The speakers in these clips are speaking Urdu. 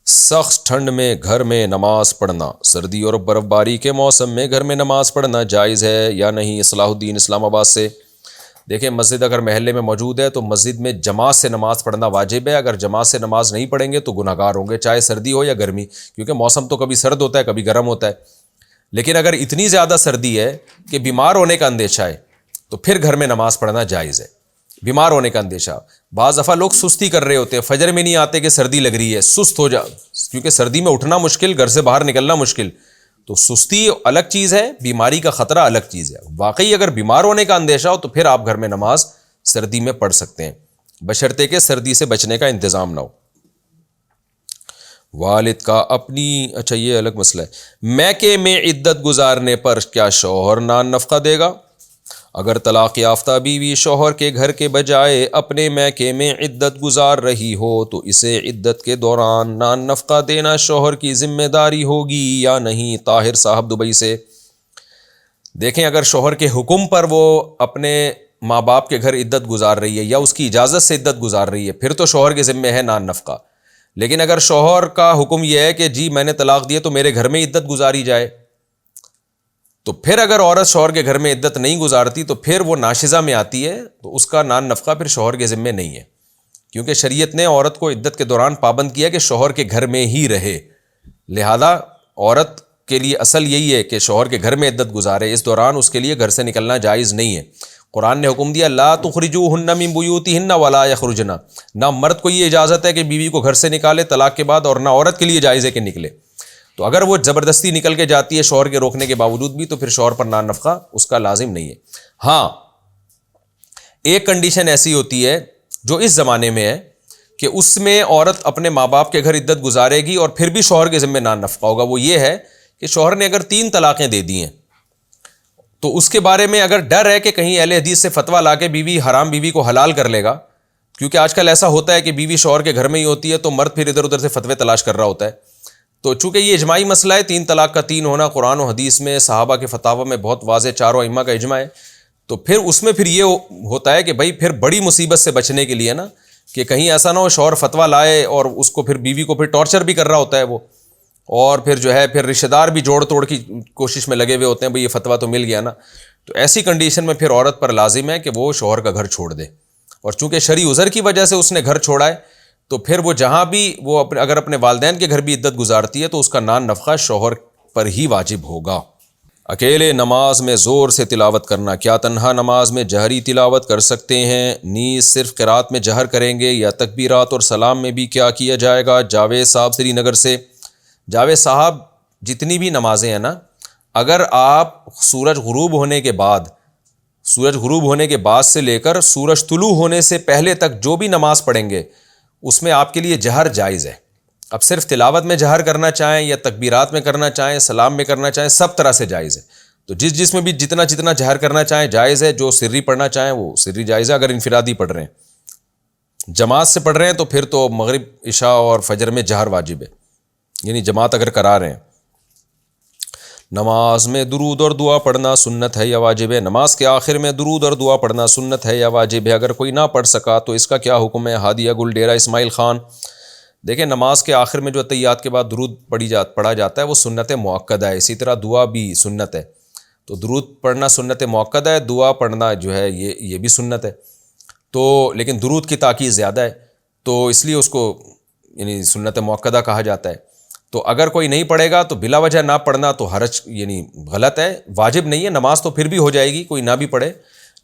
سخت ٹھنڈ میں گھر میں نماز پڑھنا، سردی اور برف باری کے موسم میں گھر میں نماز پڑھنا جائز ہے یا نہیں؟ صلاح الدین اسلام آباد سے۔ دیکھیں، مسجد اگر محلے میں موجود ہے تو مسجد میں جماعت سے نماز پڑھنا واجب ہے۔ اگر جماعت سے نماز نہیں پڑھیں گے تو گناہ گار ہوں گے، چاہے سردی ہو یا گرمی، کیونکہ موسم تو کبھی سرد ہوتا ہے کبھی گرم ہوتا ہے۔ لیکن اگر اتنی زیادہ سردی ہے کہ بیمار ہونے کا اندیشہ ہے تو پھر گھر میں نماز پڑھنا جائز ہے۔ بیمار ہونے کا اندیشہ، بعض دفعہ لوگ سستی کر رہے ہوتے ہیں، فجر میں نہیں آتے کہ سردی لگ رہی ہے، سست ہو جا، کیونکہ سردی میں اٹھنا مشکل، گھر سے باہر نکلنا مشکل، تو سستی الگ چیز ہے، بیماری کا خطرہ الگ چیز ہے۔ واقعی اگر بیمار ہونے کا اندیشہ ہو تو پھر آپ گھر میں نماز سردی میں پڑھ سکتے ہیں، بشرطے کہ سردی سے بچنے کا انتظام نہ ہو۔ والد کا اپنی، اچھا یہ الگ مسئلہ ہے، میکے میں عدت گزارنے پر کیا شوہر نان نفقہ دے گا؟ اگر طلاق یافتہ بیوی شوہر کے گھر کے بجائے اپنے میکے میں عدت گزار رہی ہو تو اسے عدت کے دوران نان نفقہ دینا شوہر کی ذمہ داری ہوگی یا نہیں؟ طاہر صاحب دبئی سے۔ دیکھیں، اگر شوہر کے حکم پر وہ اپنے ماں باپ کے گھر عدت گزار رہی ہے یا اس کی اجازت سے عدت گزار رہی ہے پھر تو شوہر کے ذمہ ہے نان نفقہ۔ لیکن اگر شوہر کا حکم یہ ہے کہ جی میں نے طلاق دی ہے تو میرے گھر میں عدت گزاری جائے، تو پھر اگر عورت شوہر کے گھر میں عدت نہیں گزارتی تو پھر وہ ناشزہ میں آتی ہے، تو اس کا نان نفقہ پھر شوہر کے ذمہ نہیں ہے، کیونکہ شریعت نے عورت کو عدت کے دوران پابند کیا کہ شوہر کے گھر میں ہی رہے۔ لہذا عورت کے لیے اصل یہی ہے کہ شوہر کے گھر میں عدت گزارے، اس دوران اس کے لیے گھر سے نکلنا جائز نہیں ہے۔ قرآن نے حکم دیا لا تخرجوہن من بیوتہن ولا یخرجن، نہ مرد کو یہ اجازت ہے کہ بیوی کو گھر سے نکالے طلاق کے بعد، اور نہ عورت کے لیے جائز ہے کہ نکلے۔ تو اگر وہ زبردستی نکل کے جاتی ہے شوہر کے روکنے کے باوجود بھی تو پھر شوہر پر نان نفقہ اس کا لازم نہیں ہے۔ ہاں، ایک کنڈیشن ایسی ہوتی ہے جو اس زمانے میں ہے کہ اس میں عورت اپنے ماں باپ کے گھر عدت گزارے گی اور پھر بھی شوہر کے ذمہ نان نفقہ ہوگا۔ وہ یہ ہے کہ شوہر نے اگر 3 طلاقیں دے دی ہیں تو اس کے بارے میں اگر ڈر ہے کہ کہیں اہل حدیث سے فتویٰ لا کے بیوی حرام بیوی کو حلال کر لے گا، کیونکہ آج کل ایسا ہوتا ہے کہ بیوی شوہر کے گھر میں ہی ہوتی ہے تو مرد پھر ادھر ادھر سے فتوے تلاش کر رہا ہوتا ہے، تو چونکہ یہ اجماعی مسئلہ ہے، 3 طلاق کا 3 ہونا قرآن و حدیث میں، صحابہ کے فتاوی میں بہت واضح، چاروں ائمہ کا اجماع ہے، تو پھر اس میں پھر یہ ہوتا ہے کہ بھائی پھر بڑی مصیبت سے بچنے کے لیے نا، کہ کہیں ایسا نہ ہو شوہر فتویٰ لائے اور اس کو پھر بیوی کو پھر ٹارچر بھی کر رہا ہوتا ہے وہ، اور پھر جو ہے پھر رشتہ دار بھی جوڑ توڑ کی کوشش میں لگے ہوئے ہوتے ہیں، بھئی یہ فتویٰ تو مل گیا نا، تو ایسی کنڈیشن میں پھر عورت پر لازم ہے کہ وہ شوہر کا گھر چھوڑ دے، اور چونکہ شرعی عذر کی وجہ سے اس نے گھر چھوڑا ہے تو پھر وہ جہاں بھی وہ اگر اپنے والدین کے گھر بھی عدت گزارتی ہے تو اس کا نان نفقہ شوہر پر ہی واجب ہوگا۔ اکیلے نماز میں زور سے تلاوت کرنا، کیا تنہا نماز میں جہری تلاوت کر سکتے ہیں؟ نیز صرف قرات میں جہر کریں گے یا تکبیرات اور سلام میں بھی کیا کیا جائے گا؟ جاوید صاحب سری نگر سے۔ جاوید صاحب، جتنی بھی نمازیں ہیں نا، اگر آپ سورج غروب ہونے کے بعد سے لے کر سورج طلوع ہونے سے پہلے تک جو بھی نماز پڑھیں گے اس میں آپ کے لیے جہر جائز ہے۔ اب صرف تلاوت میں جہر کرنا چاہیں یا تکبیرات میں کرنا چاہیں، سلام میں کرنا چاہیں، سب طرح سے جائز ہے، تو جس میں بھی جتنا جہر کرنا چاہیں جائز ہے، جو سری پڑھنا چاہیں وہ سری جائز ہے۔ اگر انفرادی پڑھ رہے ہیں، جماعت سے پڑھ رہے ہیں تو پھر تو مغرب عشاء اور فجر میں جہر واجب ہے، یعنی جماعت اگر کرا رہے ہیں۔ نماز میں درود اور دعا پڑھنا سنت ہے یا واجب ہے؟ نماز کے آخر میں درود اور دعا پڑھنا سنت ہے یا واجب ہے؟ اگر کوئی نہ پڑھ سکا تو اس کا کیا حکم ہے؟ ہادیہ گل ڈیرہ اسماعیل خان۔ دیکھیں، نماز کے آخر میں جو تحیات کے بعد درود پڑھا جاتا ہے وہ سنت مؤکدہ ہے، اسی طرح دعا بھی سنت ہے، تو درود پڑھنا سنت مؤکدہ ہے، دعا پڑھنا جو ہے یہ بھی سنت ہے، تو لیکن درود کی تاکید زیادہ ہے تو اس لیے اس کو یعنی سنت مؤکدہ کہا جاتا ہے۔ تو اگر کوئی نہیں پڑھے گا تو بلا وجہ نہ پڑھنا تو حرج یعنی غلط ہے، واجب نہیں ہے، نماز تو پھر بھی ہو جائے گی کوئی نہ بھی پڑھے،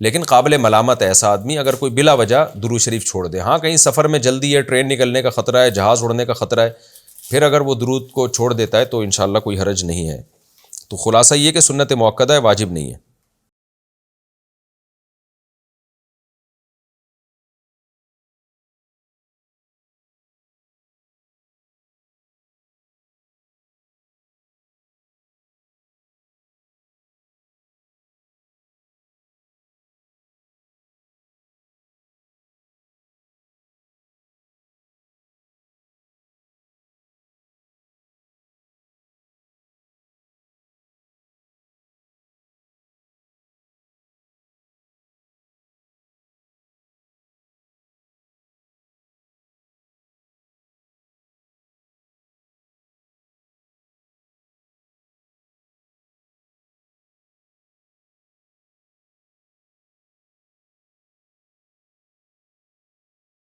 لیکن قابل ملامت ہے ایسا آدمی اگر کوئی بلا وجہ درود شریف چھوڑ دے۔ ہاں، کہیں سفر میں جلدی ہے، ٹرین نکلنے کا خطرہ ہے، جہاز اڑنے کا خطرہ ہے، پھر اگر وہ درود کو چھوڑ دیتا ہے تو انشاءاللہ کوئی حرج نہیں ہے۔ تو خلاصہ یہ کہ سنت مؤکدہ ہے، واجب نہیں ہے۔